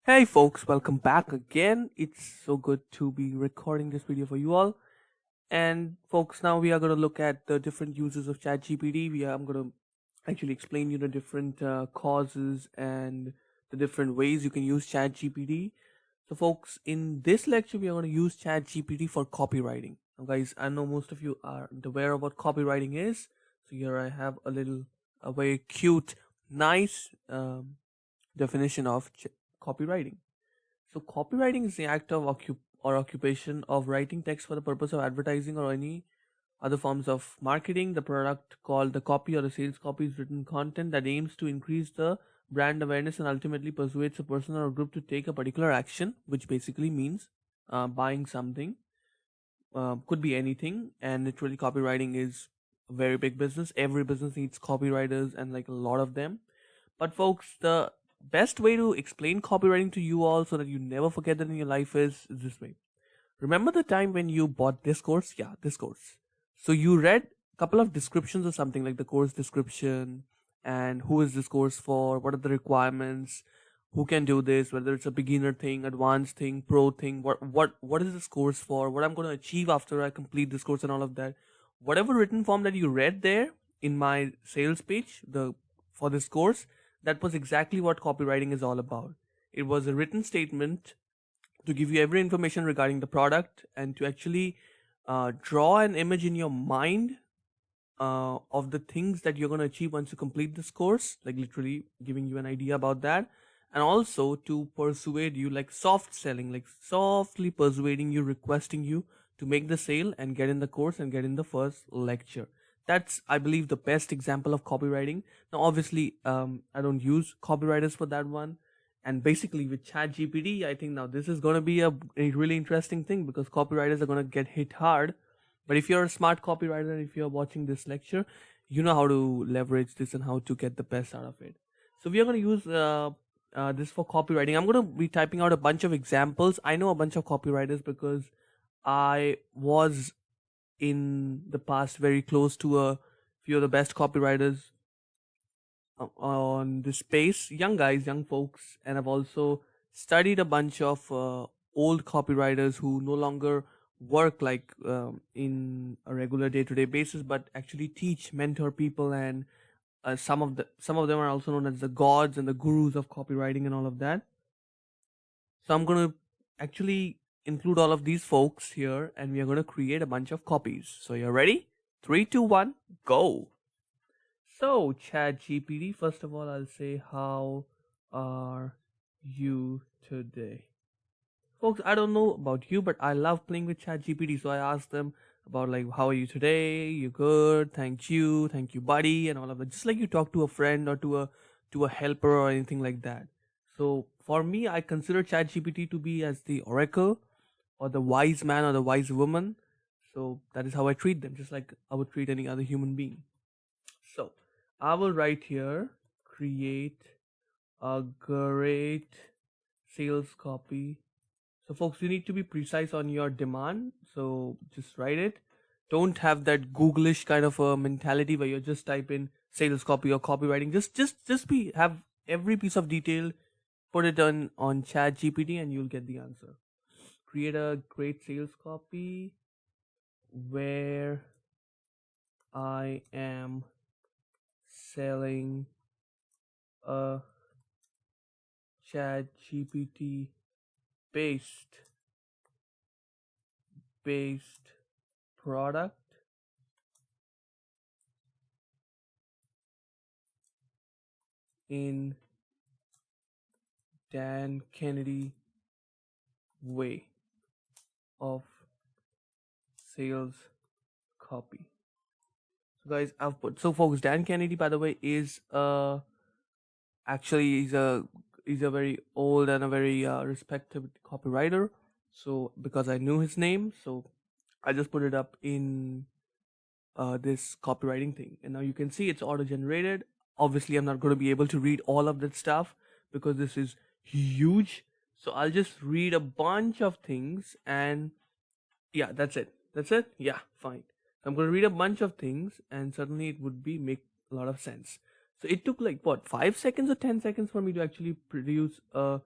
Hey folks, welcome back again. It's so good to be recording this video for you all. And folks, now we are going to look at the different uses of ChatGPT. I'm going to actually explain you the different causes and the different ways you can use ChatGPT. So folks, in this lecture, we are going to use ChatGPT for copywriting. Now guys, I know most of you aren't aware of what copywriting is. So here I have a very cute, nice definition of copywriting. So, copywriting is the act of occupation of writing text for the purpose of advertising or any other forms of marketing. The product called the copy or the sales copy is written content that aims to increase the brand awareness and ultimately persuades a person or a group to take a particular action, which basically means buying something. Could be anything, and literally, copywriting is a very big business. Every business needs copywriters, and like a lot of them. But folks, the best way to explain copywriting to you all so that you never forget that in your life is this way. Remember the time when you bought this course? Yeah, this course. So you read a couple of descriptions or something like the course description and who is this course for, what are the requirements, who can do this, whether it's a beginner thing, advanced thing, pro thing, what is this course for, what I'm going to achieve after I complete this course and all of that. Whatever written form that you read there in my sales page, the for this course, that was exactly what copywriting is all about. It was a written statement to give you every information regarding the product and to actually draw an image in your mind of the things that you're going to achieve once you complete this course, like literally giving you an idea about that, and also to persuade you, like soft selling, like softly persuading you, requesting you to make the sale and get in the course and get in the first lecture. That's, I believe, the best example of copywriting. Now obviously, I don't use copywriters for that one, and basically with ChatGPT, I think now this is going to be a really interesting thing because copywriters are going to get hit hard. But if you're a smart copywriter, if you're watching this lecture, you know how to leverage this and how to get the best out of it. So we are going to use this for copywriting. I'm going to be typing out a bunch of examples. I know a bunch of copywriters because I was in the past very close to a few of the best copywriters on this space, young guys, young folks, and I've also studied a bunch of old copywriters who no longer work like in a regular day-to-day basis, but actually teach, mentor people, and some of them are also known as the gods and the gurus of copywriting and all of that. So I'm going to actually include all of these folks here, and we are going to create a bunch of copies. So you're ready? Three, two, one, go. So, ChatGPT, first of all, I'll say, how are you today? Folks, I don't know about you, but I love playing with ChatGPT. So I ask them about, like, how are you today? You good? Thank you, buddy, and all of that. Just like you talk to a friend or to a helper or anything like that. So for me, I consider ChatGPT to be as the oracle or the wise man or the wise woman. So that is how I treat them, just like I would treat any other human being. So I will write here, create a great sales copy. So folks, you need to be precise on your demand. So just write it. Don't have that Googlish kind of a mentality where you just type in sales copy or copywriting. Just be have every piece of detail, put it on Chat GPT and you'll get the answer. Create a great sales copy where I am selling a Chat GPT based product in Dan Kennedy way of sales copy. So guys, I've put, so folks, Dan Kennedy, by the way, is actually he's a very old and a very respected copywriter. So because I knew his name, so I just put it up in this copywriting thing, and now you can see it's auto generated. Obviously I'm not going to be able to read all of that stuff because this is huge, so I'll just read a bunch of things. And yeah, that's it, yeah, fine. I'm going to read a bunch of things and suddenly it would be make a lot of sense. So it took like what, 5 seconds or 10 seconds for me to actually produce a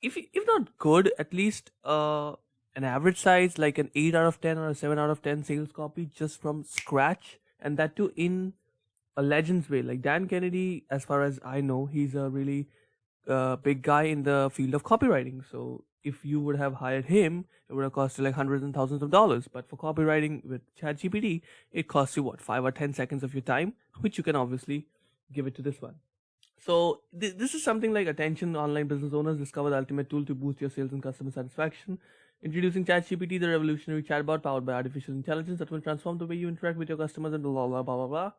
if not good, at least an average size, like an 8 out of 10 or a 7 out of 10 sales copy just from scratch, and that too in a legend's way. Like Dan Kennedy, as far as I know, he's a really big guy in the field of copywriting. So if you would have hired him, it would have cost you like hundreds and thousands of dollars. But for copywriting with ChatGPT, it costs you what, 5 or 10 seconds of your time, which you can obviously give it to this one. So this is something like attention online business owners discover the ultimate tool to boost your sales and customer satisfaction. Introducing ChatGPT, the revolutionary chatbot powered by artificial intelligence that will transform the way you interact with your customers and blah blah blah blah blah.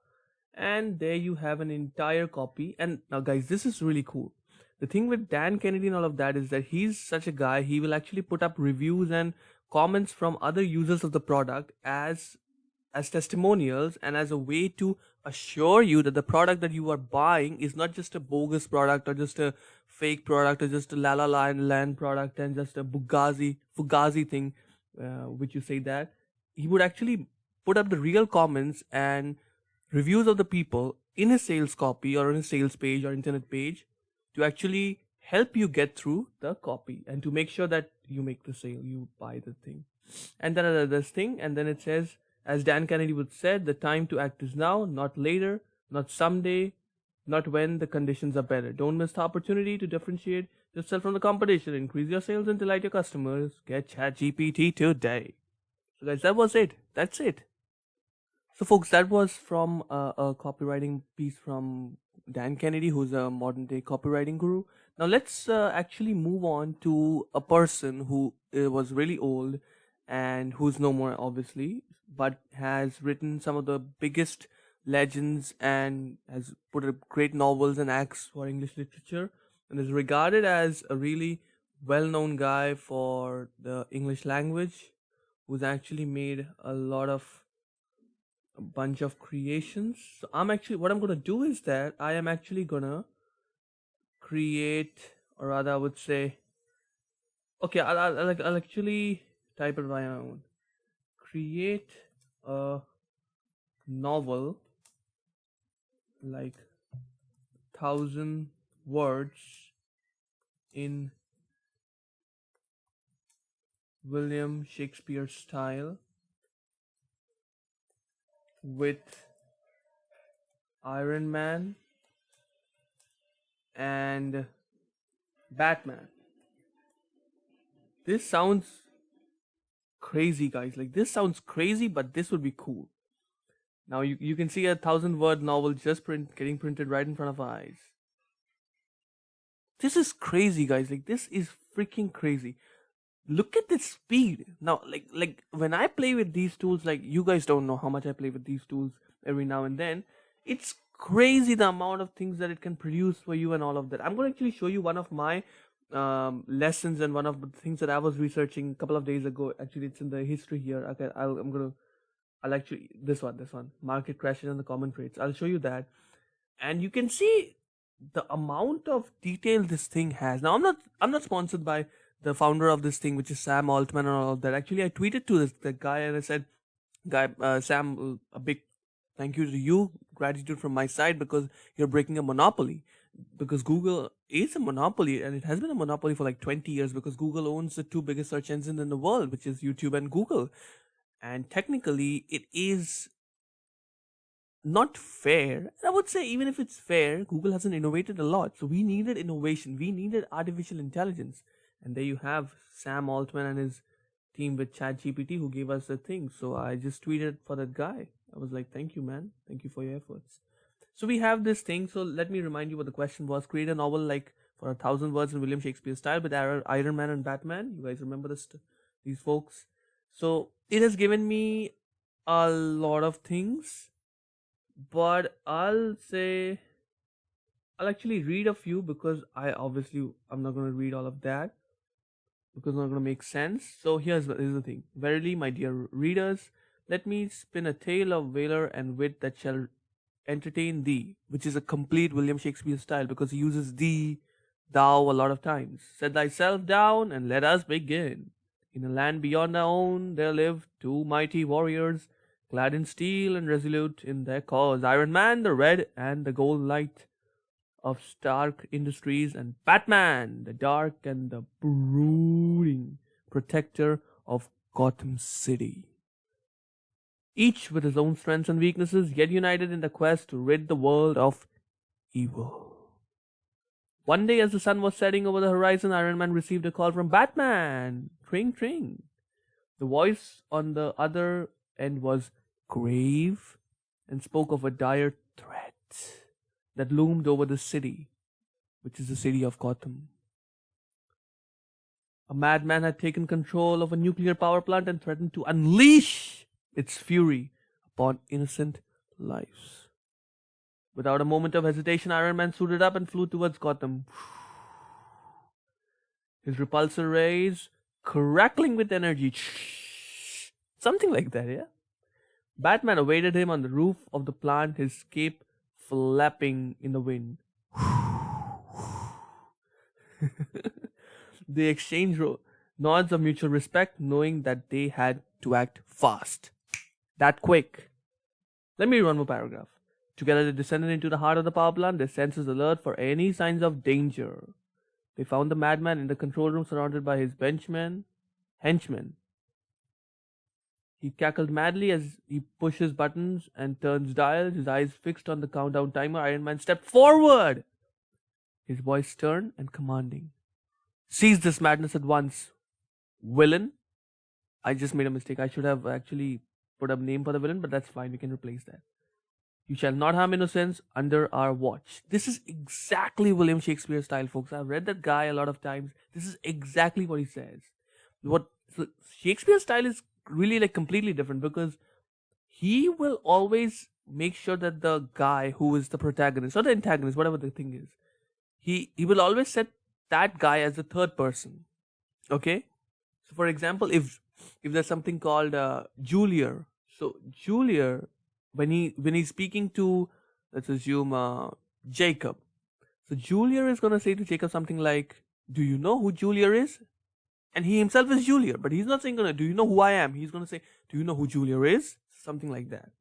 And there you have an entire copy. And now, guys, this is really cool. The thing with Dan Kennedy and all of that is that he's such a guy. He will actually put up reviews and comments from other users of the product as testimonials and as a way to assure you that the product that you are buying is not just a bogus product or just a fake product or just a la la la and land product and just a fugazi thing, which you say that he would actually put up the real comments and reviews of the people in a sales copy or on a sales page or internet page to actually help you get through the copy and to make sure that you make the sale, you buy the thing. And then this thing, and then it says, as Dan Kennedy would said, the time to act is now, not later, not someday, not when the conditions are better. Don't miss the opportunity to differentiate yourself from the competition, increase your sales and delight your customers. Get ChatGPT today. So guys, that was it. That's it. So folks, that was from a copywriting piece from Dan Kennedy, who's a modern day copywriting guru. Now let's actually move on to a person who was really old and who's no more, obviously, but has written some of the biggest legends and has put up great novels and acts for English literature and is regarded as a really well-known guy for the English language, who's actually made a bunch of creations. So what I'm gonna do is that I am actually gonna create, or rather, I would say, okay, I'll actually type it by my own. Create a novel like 1,000 words in William Shakespeare style with Iron Man and Batman. This sounds crazy, guys. Like, this sounds crazy, but this would be cool. Now you can see a 1,000 word novel just getting printed right in front of our eyes. This is crazy, guys. Like, this is freaking crazy. Look at this speed. Now, like when I play with these tools, like, you guys don't know how much I play with these tools every now and then. It's crazy the amount of things that it can produce for you and all of that. I'm going to actually show you one of my lessons and one of the things that I was researching a couple of days ago. Actually, it's in the history here. Okay, I'll actually this one market crashes and the common traits. I'll show you that, and you can see the amount of detail this thing has. Now, I'm not sponsored by the founder of this thing, which is Sam Altman and all of that. Actually, I tweeted to that guy and I said, "Guy, Sam, a big thank you to you, gratitude from my side because you're breaking a monopoly. Because Google is a monopoly and it has been a monopoly for like 20 years because Google owns the two biggest search engines in the world, which is YouTube and Google. And technically, it is not fair. And I would say, even if it's fair, Google hasn't innovated a lot. So we needed innovation. We needed artificial intelligence. And there you have Sam Altman and his team with ChatGPT who gave us the thing. So I just tweeted for that guy. I was like, thank you, man. Thank you for your efforts. So we have this thing. So let me remind you what the question was. Create a novel like for 1,000 words in William Shakespeare style with Iron Man and Batman. You guys remember these folks? So it has given me a lot of things, but I'll actually read a few because I'm not going to read all of that because it's not going to make sense. So here's the thing. Verily, my dear readers, let me spin a tale of valor and wit that shall entertain thee, which is a complete William Shakespeare style because he uses thee, thou a lot of times. Set thyself down and let us begin. In a land beyond our own, there lived two mighty warriors, clad in steel and resolute in their cause. Iron Man, the red and the gold light. of Stark Industries, and Batman, the dark and the brooding protector of Gotham City. Each with his own strengths and weaknesses, yet united in the quest to rid the world of evil. One day, as the sun was setting over the horizon, Iron Man received a call from Batman. Tring, tring. The voice on the other end was grave and spoke of a dire threat that loomed over the city, which is the city of Gotham. A madman had taken control of a nuclear power plant and threatened to unleash its fury upon innocent lives. Without a moment of hesitation, Iron Man suited up and flew towards Gotham. His repulsor rays crackling with energy. Something like that, yeah? Batman awaited him on the roof of the plant, his cape flapping in the wind. They exchanged nods of mutual respect, knowing that they had to act fast. That quick. Let me read one more paragraph. Together they descended into the heart of the power plant, their senses alert for any signs of danger. They found the madman in the control room surrounded by his henchmen. He cackled madly as he pushes buttons and turns dials, his eyes fixed on the countdown timer. Iron Man stepped forward, his voice stern and commanding. Seize this madness at once, villain. I just made a mistake. I should have actually put a name for the villain, but that's fine. We can replace that. You shall not harm innocents under our watch. This is exactly William Shakespeare style, folks. I've read that guy a lot of times. This is exactly what he says. So Shakespeare style is really like completely different because he will always make sure that the guy who is the protagonist or the antagonist, whatever the thing is, he will always set that guy as the third person. Okay? So for example, if there's something called Julier, so Julier, when he's speaking to, let's assume, Jacob, so Julier is gonna say to Jacob something like, "Do you know who Julier is?" And he himself is Julier, but he's not saying "Do you know who I am?" He's gonna say, "Do you know who Julier is?" Something like that.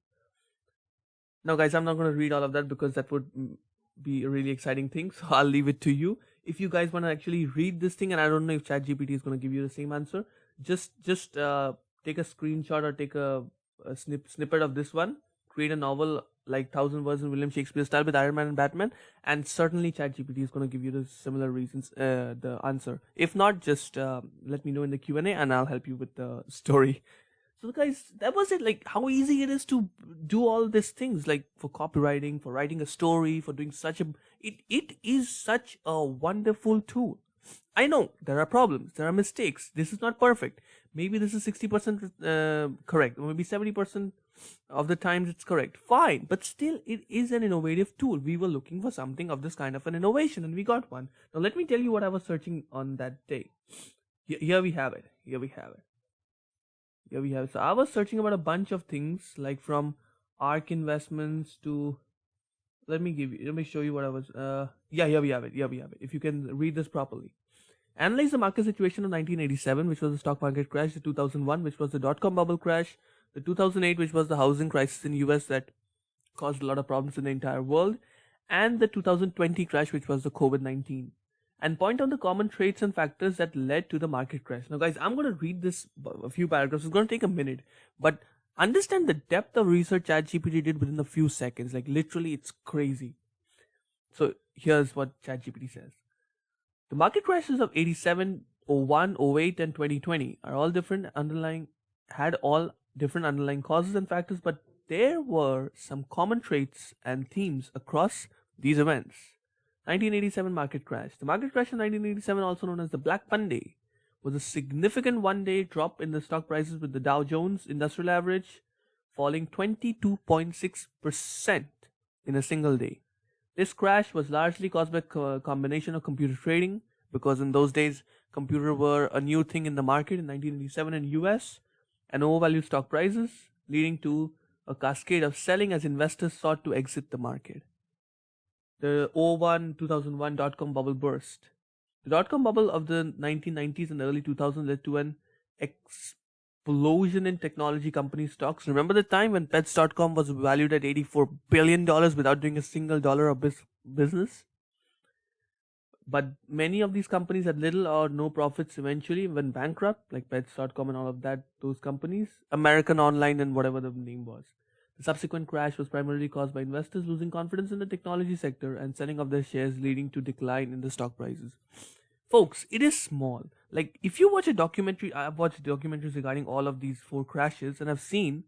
Now, guys, I'm not gonna read all of that because that would be a really exciting thing. So I'll leave it to you. If you guys want to actually read this thing, and I don't know if ChatGPT is gonna give you the same answer, just take a screenshot or take a snippet of this one. Create a novel like 1,000 words in William Shakespeare style with Iron Man and Batman, and certainly ChatGPT is going to give you the similar reasons, the answer. If not, just let me know in the Q&A and I'll help you with the story. So guys, that was it. Like how easy it is to do all these things, like for copywriting, for writing a story, for doing it is such a wonderful tool. I know there are problems, there are mistakes. This is not perfect. Maybe this is 60% correct, or maybe 70% of the times it's correct. Fine, but still it is an innovative tool. We were looking for something of this kind of an innovation and we got one. Now let me tell you what I was searching on that day. Here we have it. So I was searching about a bunch of things, like from ARK Investments to, let me show you what I was, here we have it. If you can read this properly. Analyze the market situation of 1987, which was the stock market crash, the 2001, which was the dot-com bubble crash, the 2008, which was the housing crisis in US that caused a lot of problems in the entire world, and the 2020 crash, which was the COVID-19. And point out the common traits and factors that led to the market crash. Now, guys, I'm going to read this a few paragraphs. It's going to take a minute, but understand the depth of research ChatGPT did within a few seconds. Like literally, it's crazy. So here's what ChatGPT says. The market crashes of 87, 01, 08, and 2020 are all had all different underlying causes and factors, but there were some common traits and themes across these events. 1987 market crash. The market crash in 1987, also known as the Black Monday, was a significant one-day drop in the stock prices, with the Dow Jones Industrial Average falling 22.6% in a single day. This crash was largely caused by a combination of computer trading, because in those days, computers were a new thing in the market in 1987 in US, and overvalued stock prices, leading to a cascade of selling as investors sought to exit the market. The 2001 dot-com bubble burst. The dot-com bubble of the 1990s and early 2000s led to an explosion in technology company stocks. Remember the time when Pets.com was valued at $84 billion without doing a single dollar of business? But many of these companies had little or no profits, eventually went bankrupt, like pets.com and all of that, those companies, American Online and whatever the name was. The subsequent crash was primarily caused by investors losing confidence in the technology sector and selling off their shares, leading to decline in the stock prices. Folks, it is small. Like, if you watch a documentary, I've watched documentaries regarding all of these four crashes, and I've seen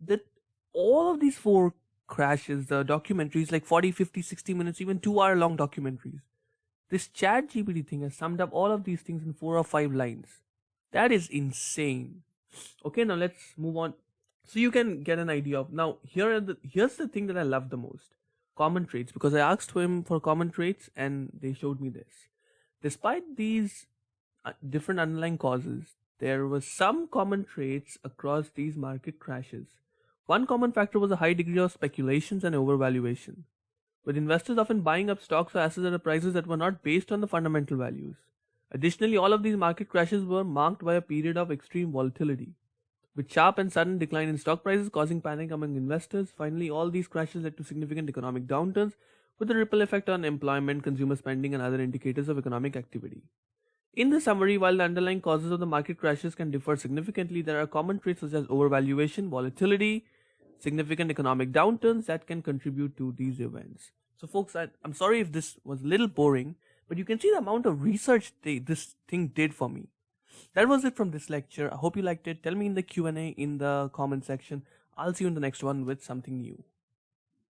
that all of these four crashes, the documentaries, like 40, 50, 60 minutes, even 2 hour long documentaries. This chat GPT thing has summed up all of these things in 4 or 5 lines. That is insane. Okay, now let's move on. So you can get an idea of, now here's the thing that I love the most. Common traits, because I asked him for common traits and they showed me this. Despite these different underlying causes, there were some common traits across these market crashes. One common factor was a high degree of speculations and overvaluation, with investors often buying up stocks or assets at prices that were not based on the fundamental values. Additionally, all of these market crashes were marked by a period of extreme volatility, with sharp and sudden decline in stock prices causing panic among investors. Finally, all these crashes led to significant economic downturns, with a ripple effect on employment, consumer spending, and other indicators of economic activity. In the summary, while the underlying causes of the market crashes can differ significantly, there are common traits such as overvaluation, volatility, significant economic downturns that can contribute to these events. So, folks, I'm sorry if this was a little boring, but you can see the amount of research this thing did for me. That was it from this lecture. I hope you liked it. Tell me in the Q&A in the comment section. I'll see you in the next one with something new.